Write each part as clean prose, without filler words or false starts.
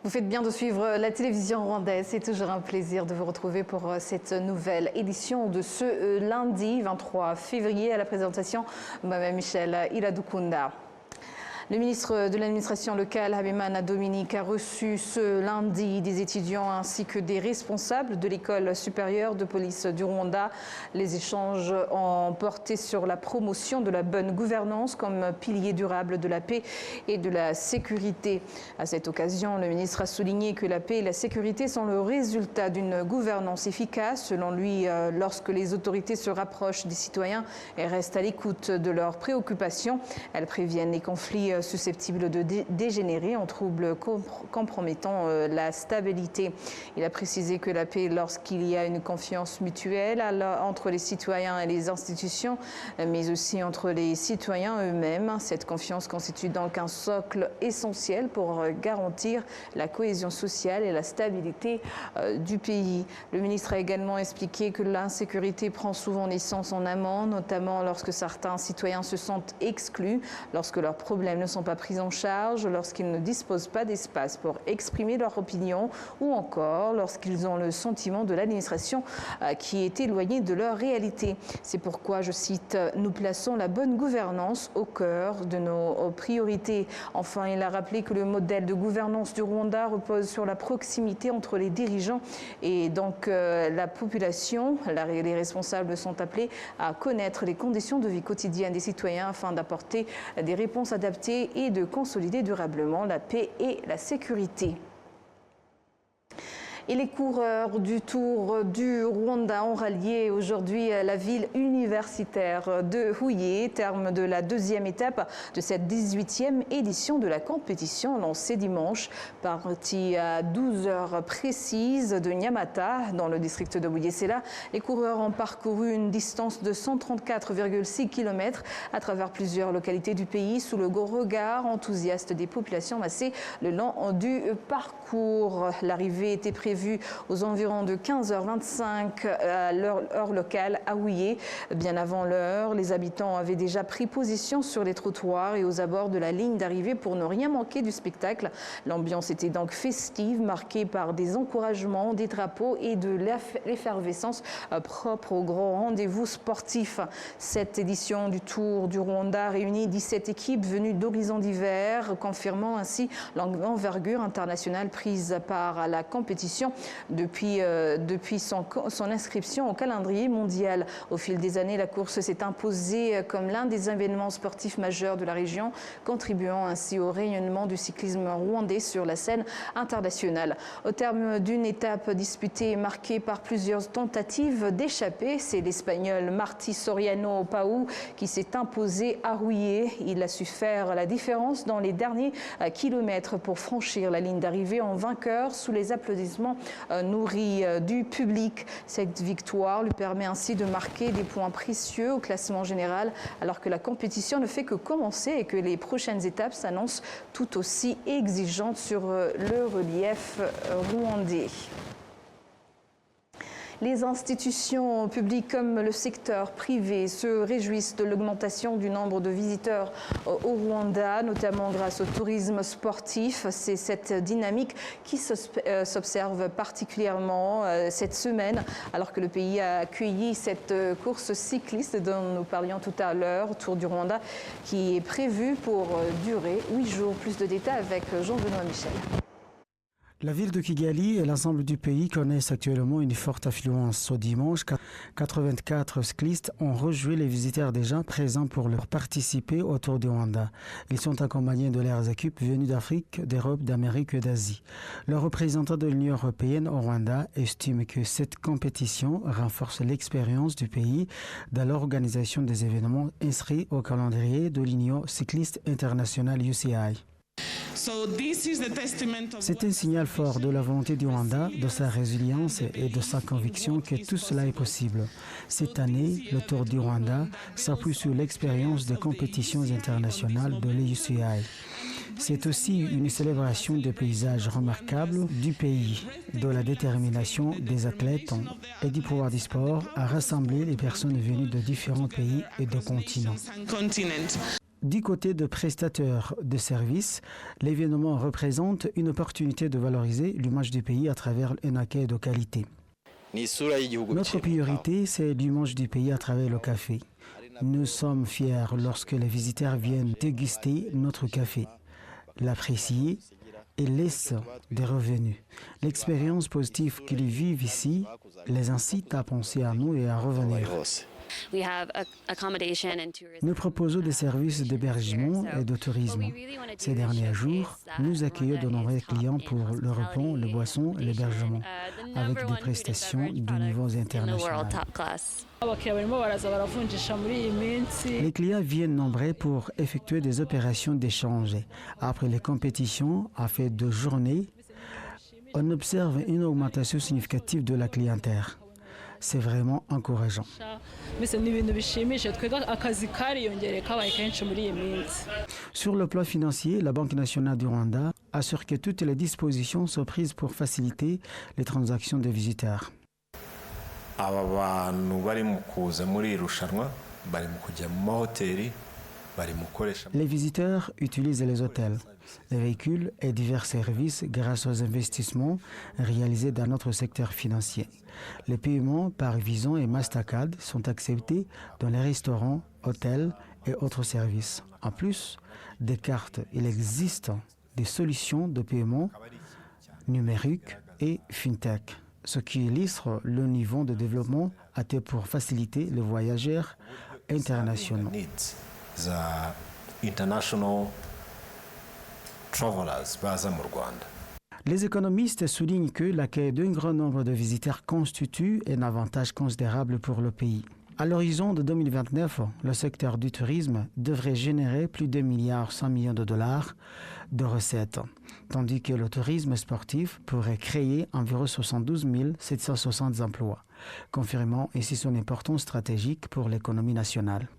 Vous faites bien de suivre la télévision rwandaise. C'est toujours un plaisir de vous retrouver pour cette nouvelle édition de ce lundi 23 février. À la présentation, Mme Michel Iradukunda. Le ministre de l'administration locale, Habimana Dominique, a reçu ce lundi des étudiants ainsi que des responsables de l'école supérieure de police du Rwanda. Les échanges ont porté sur la promotion de la bonne gouvernance comme pilier durable de la paix et de la sécurité. À cette occasion, le ministre a souligné que la paix et la sécurité sont le résultat d'une gouvernance efficace. Selon lui, lorsque les autorités se rapprochent des citoyens et restent à l'écoute de leurs préoccupations, elles préviennent les conflits susceptibles de dégénérer en troubles compromettant la stabilité. Il a précisé que la paix, lorsqu'il y a une confiance mutuelle entre les citoyens et les institutions, mais aussi entre les citoyens eux-mêmes. Cette confiance constitue donc un socle essentiel pour garantir la cohésion sociale et la stabilité du pays. Le ministre a également expliqué que l'insécurité prend souvent naissance en amont, notamment lorsque certains citoyens se sentent exclus, lorsque leurs problèmes ne sont pas pris en charge, lorsqu'ils ne disposent pas d'espace pour exprimer leur opinion ou encore lorsqu'ils ont le sentiment de l'administration qui est éloignée de leur réalité. C'est pourquoi, je cite, « Nous plaçons la bonne gouvernance au cœur de nos priorités ». Enfin, il a rappelé que le modèle de gouvernance du Rwanda repose sur la proximité entre les dirigeants et donc la population. Les responsables sont appelés à connaître les conditions de vie quotidienne des citoyens afin d'apporter des réponses adaptées et de consolider durablement la paix et la sécurité. Et les coureurs du Tour du Rwanda ont rallié aujourd'hui la ville universitaire de Huye, terme de la deuxième étape de cette 18e édition de la compétition lancée dimanche. Partie à 12 heures précises de Nyamata, dans le district de Bugesera, les coureurs ont parcouru une distance de 134,6 km à travers plusieurs localités du pays sous le regard enthousiaste des populations massées le long du parcours. L'arrivée était prévue aux environs de 15h25 à l'heure locale à Huye. Bien avant l'heure, les habitants avaient déjà pris position sur les trottoirs et aux abords de la ligne d'arrivée pour ne rien manquer du spectacle. L'ambiance était donc festive, marquée par des encouragements, des drapeaux et de l'effervescence propre au grand rendez-vous sportif. Cette édition du Tour du Rwanda réunit 17 équipes venues d'horizons divers, confirmant ainsi l'envergure internationale prise par la compétition depuis son inscription au calendrier mondial. Au fil des années, la course s'est imposée comme l'un des événements sportifs majeurs de la région, contribuant ainsi au rayonnement du cyclisme rwandais sur la scène internationale. Au terme d'une étape disputée et marquée par plusieurs tentatives d'échapper, c'est l'Espagnol Martí Soriano Pau qui s'est imposé à Huye. Il a su faire la différence dans les derniers kilomètres pour franchir la ligne d'arrivée en vainqueur sous les applaudissements nourris du public. Cette victoire lui permet ainsi de marquer des points précieux au classement général alors que la compétition ne fait que commencer et que les prochaines étapes s'annoncent tout aussi exigeantes sur le relief rwandais. Les institutions publiques comme le secteur privé se réjouissent de l'augmentation du nombre de visiteurs au Rwanda, notamment grâce au tourisme sportif. C'est cette dynamique qui s'observe particulièrement cette semaine, alors que le pays a accueilli cette course cycliste dont nous parlions tout à l'heure, Tour du Rwanda, qui est prévue pour durer 8 jours. Plus de détails avec Jean-Benoît Michel. La ville de Kigali et l'ensemble du pays connaissent actuellement une forte affluence. Ce dimanche, 84 cyclistes ont rejoint les visiteurs déjà présents pour leur participer au Tour du Rwanda. Ils sont accompagnés de leurs équipes venues d'Afrique, d'Europe, d'Amérique et d'Asie. Le représentant de l'Union européenne au Rwanda estime que cette compétition renforce l'expérience du pays dans l'organisation des événements inscrits au calendrier de l'Union cycliste internationale UCI. C'est un signal fort de la volonté du Rwanda, de sa résilience et de sa conviction que tout cela est possible. Cette année, le Tour du Rwanda s'appuie sur l'expérience des compétitions internationales de l'UCI. C'est aussi une célébration des paysages remarquables du pays, de la détermination des athlètes et du pouvoir du sport à rassembler les personnes venues de différents pays et de continents. Du côté de prestataires de services, l'événement représente une opportunité de valoriser l'image du pays à travers un accueil de qualité. Notre priorité, c'est l'image du pays à travers le café. Nous sommes fiers lorsque les visiteurs viennent déguster notre café, l'apprécier et laissent des revenus. L'expérience positive qu'ils vivent ici les incite à penser à nous et à revenir. Nous proposons des services d'hébergement et de tourisme. Ces derniers jours, nous accueillons de nombreux clients pour le repas, le boisson et l'hébergement, avec des prestations de niveau international. Les clients viennent nombreux pour effectuer des opérations d'échange. Après les compétitions à fait de journée, on observe une augmentation significative de la clientèle. C'est vraiment encourageant. Sur le plan financier, la Banque nationale du Rwanda assure que toutes les dispositions sont prises pour faciliter les transactions des visiteurs. Les visiteurs utilisent les hôtels, les véhicules et divers services grâce aux investissements réalisés dans notre secteur financier. Les paiements par Visa et Mastercard sont acceptés dans les restaurants, hôtels et autres services. En plus des cartes, il existe des solutions de paiement numériques et fintech, ce qui illustre le niveau de développement atteint pour faciliter les voyageurs internationaux. Les économistes soulignent que l'accueil d'un grand nombre de visiteurs constitue un avantage considérable pour le pays. À l'horizon de 2029, le secteur du tourisme devrait générer plus de $1,1 milliard de recettes, tandis que le tourisme sportif pourrait créer environ 72 760 emplois, confirmant ainsi son importance stratégique pour l'économie nationale.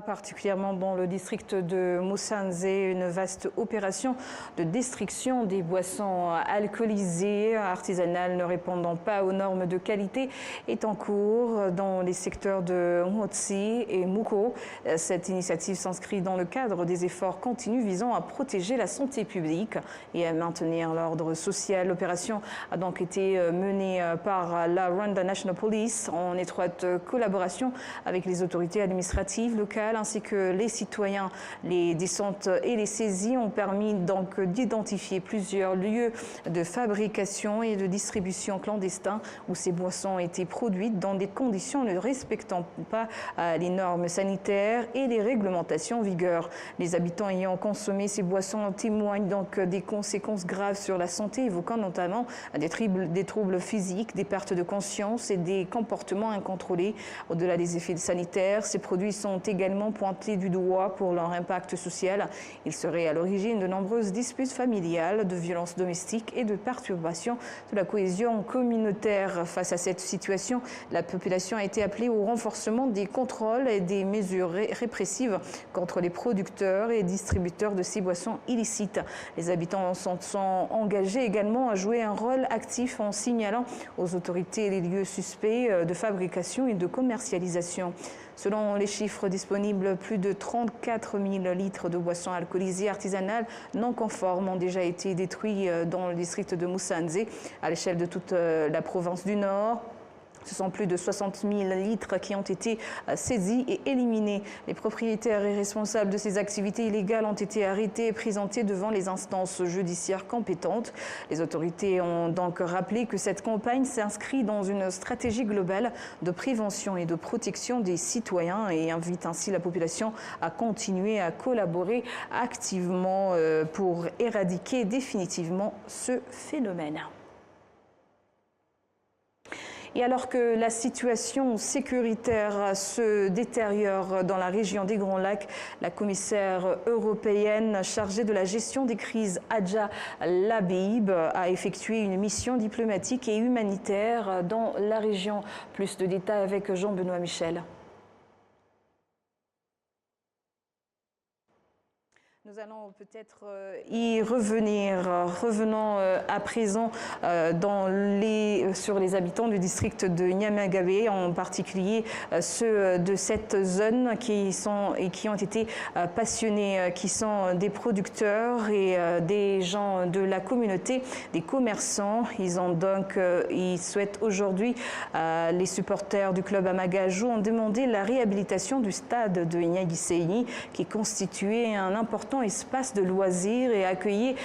Particulièrement dans le district de Musanze, une vaste opération de destruction des boissons alcoolisées artisanales ne répondant pas aux normes de qualité est en cours dans les secteurs de Motsi et Muko. Cette initiative s'inscrit dans le cadre des efforts continus visant à protéger la santé publique et à maintenir l'ordre social. L'opération a donc été menée par la Rwanda National Police en étroite collaboration avec les autorités administratives locales ainsi que les citoyens. Les descentes et les saisies ont permis donc d'identifier plusieurs lieux de fabrication et de distribution clandestins où ces boissons ont été produites dans des conditions ne respectant pas les normes sanitaires et les réglementations en vigueur. Les habitants ayant consommé ces boissons témoignent donc des conséquences graves sur la santé, évoquant notamment des troubles physiques, des pertes de conscience et des comportements incontrôlés. Au-delà des effets sanitaires, ces produits sont également pointés du doigt pour leur impact social. Ils seraient à l'origine de nombreuses disputes familiales, de violences domestiques et de perturbations de la cohésion communautaire. Face à cette situation, la population a été appelée au renforcement des contrôles et des mesures répressives contre les producteurs et distributeurs de ces boissons illicites. Les habitants sont engagés également à jouer un rôle actif en signalant aux autorités les lieux suspects de fabrication et de commercialisation. Selon les chiffres disponibles, plus de 34 000 litres de boissons alcoolisées artisanales non conformes ont déjà été détruits dans le district de Musanze à l'échelle de toute la province du Nord. Ce sont plus de 60 000 litres qui ont été saisis et éliminés. Les propriétaires et responsables de ces activités illégales ont été arrêtés et présentés devant les instances judiciaires compétentes. Les autorités ont donc rappelé que cette campagne s'inscrit dans une stratégie globale de prévention et de protection des citoyens et invite ainsi la population à continuer à collaborer activement pour éradiquer définitivement ce phénomène. Et alors que la situation sécuritaire se détériore dans la région des Grands Lacs, la commissaire européenne chargée de la gestion des crises, Adja Labib, a effectué une mission diplomatique et humanitaire dans la région. Plus de détails avec Jean-Benoît Michel. Nous allons peut-être y revenir. Revenons à présent sur les habitants du district de Nyamagabe, en particulier ceux de cette zone qui ont été passionnés, qui sont des producteurs et des gens de la communauté, des commerçants. Ils souhaitent aujourd'hui, les supporters du club Amagaju ont demandé la réhabilitation du stade de Niagiseyi, qui constituait un important espace de loisirs et accueillait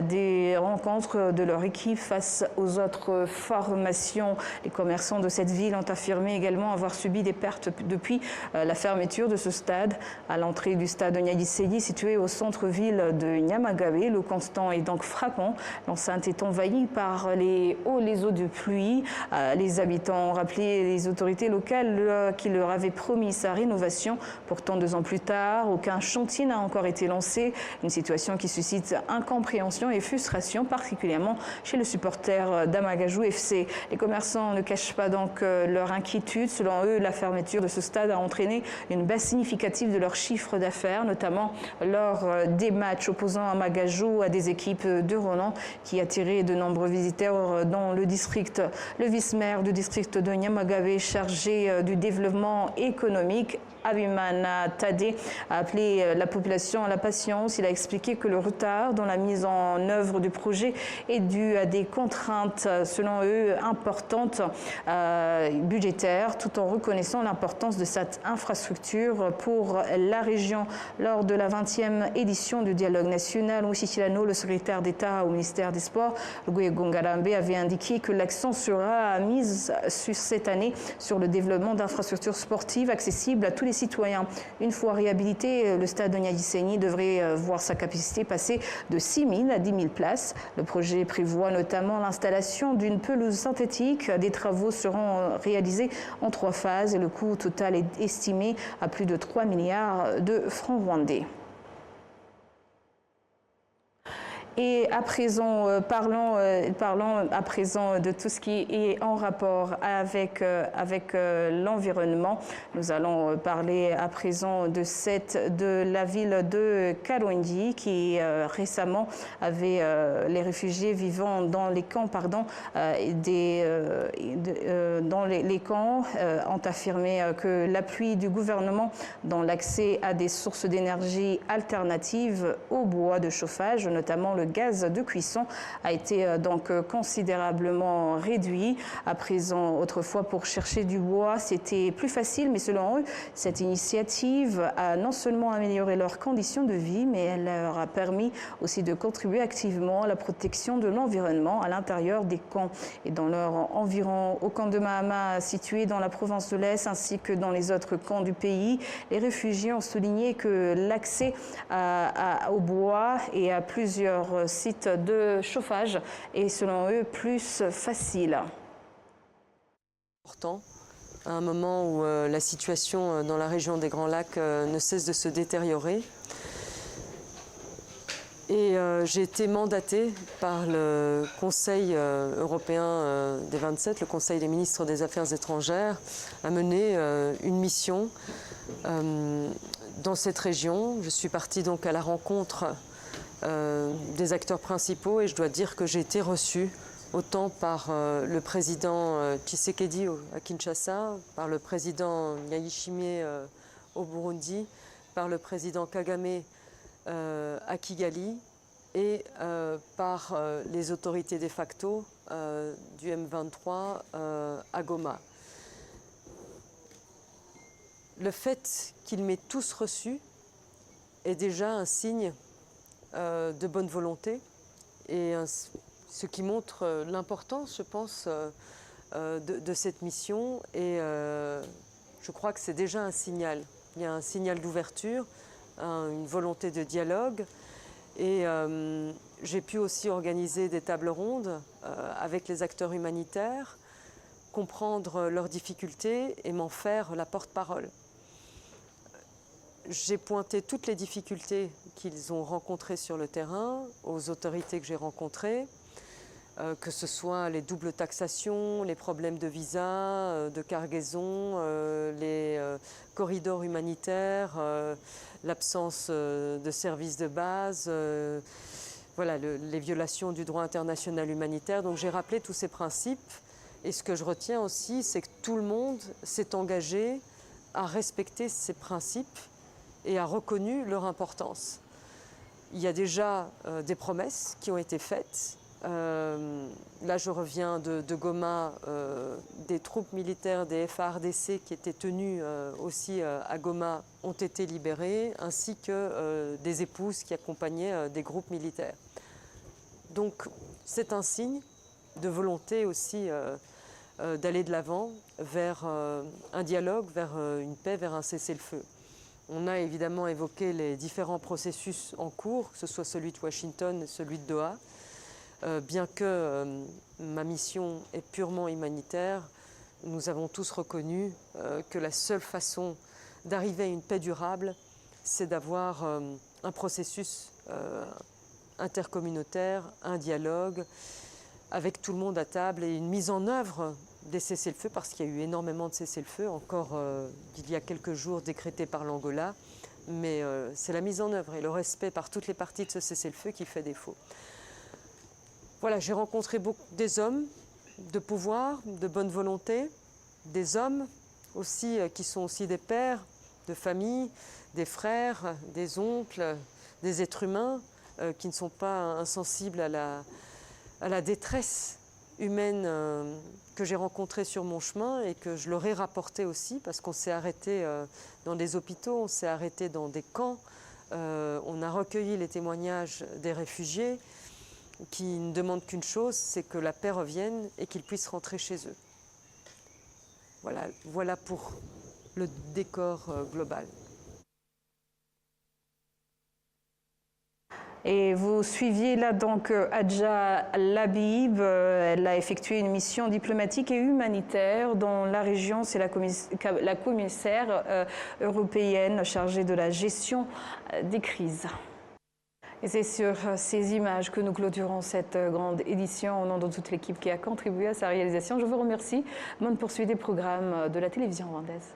des rencontres de leur équipe face aux autres formations. Les commerçants de cette ville ont affirmé également avoir subi des pertes depuis la fermeture de ce stade. À l'entrée du stade de Niagiseyi, situé au centre-ville de Nyamagabe, le constat est donc frappant. L'enceinte est envahie par les eaux de pluie. Les habitants ont rappelé les autorités locales qui leur avaient promis sa rénovation. Pourtant, 2 ans plus tard, aucun chantier n'a encore été lancé. Une situation qui suscite incompréhension et frustration, particulièrement chez le supporter d'Amagaju FC. Les commerçants ne cachent pas donc leur inquiétude. Selon eux, la fermeture de ce stade a entraîné une baisse significative de leur chiffre d'affaires, notamment lors des matchs opposant Amagaju à des équipes de Ronan qui attiraient de nombreux visiteurs dans le district. Le vice-maire du district de Nyamagabe, chargé du développement économique, Abimana Tade, a appelé la population à la patience. Il a expliqué que le retard dans la mise en œuvre du projet est dû à des contraintes, selon eux, importantes, budgétaires, tout en reconnaissant l'importance de cette infrastructure pour la région. Lors de la 20e édition du dialogue national, Moussa Chilano, le secrétaire d'État au ministère des Sports, Louis Gongarambe, avait indiqué que l'accent sera mis cette année sur le développement d'infrastructures sportives accessibles à tous les citoyens. Une fois réhabilité, le stade de Niagiseyi devrait voir sa capacité passer de 6 000 à 10 000 places. Le projet prévoit notamment l'installation d'une pelouse synthétique. Des travaux seront réalisés en 3 phases et le coût total est estimé à plus de 3 milliards de francs rwandais. Et à présent, parlons à présent de tout ce qui est en rapport avec l'environnement. Nous allons parler à présent de la ville de Karongi qui récemment avait les réfugiés vivant dans les camps, les camps ont affirmé que l'appui du gouvernement dans l'accès à des sources d'énergie alternatives au bois de chauffage, notamment le gaz de cuisson, a été donc considérablement réduit. À présent, autrefois, pour chercher du bois, c'était plus facile, mais selon eux, cette initiative a non seulement amélioré leurs conditions de vie, mais elle leur a permis aussi de contribuer activement à la protection de l'environnement à l'intérieur des camps et dans leur environ. Au camp de Mahama, situé dans la province de l'Est, ainsi que dans les autres camps du pays, les réfugiés ont souligné que l'accès au bois et à plusieurs sites de chauffage est, selon eux, plus facile. Important, à un moment où la situation dans la région des Grands Lacs ne cesse de se détériorer. Et j'ai été mandatée par le Conseil européen des 27, le Conseil des ministres des Affaires étrangères, à mener une mission dans cette région. Je suis partie donc à la rencontre des acteurs principaux et je dois dire que j'ai été reçue autant par le président Tshisekedi à Kinshasa, par le président Ndayishimiye au Burundi, par le président Kagame à Kigali et par les autorités de facto du M23 à Goma. Le fait qu'ils m'aient tous reçu est déjà un signe de bonne volonté et ce qui montre l'importance, je pense, de cette mission. Et je crois que c'est déjà un signal. Il y a un signal d'ouverture, une volonté de dialogue. Et j'ai pu aussi organiser des tables rondes avec les acteurs humanitaires, comprendre leurs difficultés et m'en faire la porte-parole. J'ai pointé toutes les difficultés qu'ils ont rencontrées sur le terrain, aux autorités que j'ai rencontrées. que ce soit les doubles taxations, les problèmes de visa, de cargaison, les corridors humanitaires, l'absence de services de base, voilà, les violations du droit international humanitaire. Donc j'ai rappelé tous ces principes. Et ce que je retiens aussi, c'est que tout le monde s'est engagé à respecter ces principes et a reconnu leur importance. Il y a déjà des promesses qui ont été faites. Là, je reviens de Goma, des troupes militaires des FARDC qui étaient tenues aussi à Goma ont été libérées, ainsi que des épouses qui accompagnaient des groupes militaires. Donc, c'est un signe de volonté aussi d'aller de l'avant vers un dialogue, vers une paix, vers un cessez-le-feu. On a évidemment évoqué les différents processus en cours, que ce soit celui de Washington et celui de Doha. Bien que ma mission est purement humanitaire, nous avons tous reconnu que la seule façon d'arriver à une paix durable, c'est d'avoir un processus intercommunautaire, un dialogue, avec tout le monde à table et une mise en œuvre des cessez-le-feu, parce qu'il y a eu énormément de cessez-le-feu, encore il y a quelques jours décrétés par l'Angola, mais c'est la mise en œuvre et le respect par toutes les parties de ce cessez-le-feu qui fait défaut. Voilà, j'ai rencontré des hommes de pouvoir, de bonne volonté, des hommes aussi qui sont aussi des pères de famille, des frères, des oncles, des êtres humains qui ne sont pas insensibles à la détresse humaine que j'ai rencontrée sur mon chemin et que je leur ai rapporté aussi, parce qu'on s'est arrêté dans des hôpitaux, on s'est arrêté dans des camps, on a recueilli les témoignages des réfugiés qui ne demandent qu'une chose, c'est que la paix revienne et qu'ils puissent rentrer chez eux. Voilà pour le décor global. Et vous suiviez là donc Adja Labib. Elle a effectué une mission diplomatique et humanitaire dans la région. C'est la commissaire européenne chargée de la gestion des crises. Et c'est sur ces images que nous clôturons cette grande édition au nom de toute l'équipe qui a contribué à sa réalisation. Je vous remercie. Bonne poursuite des programmes de la télévision rwandaise.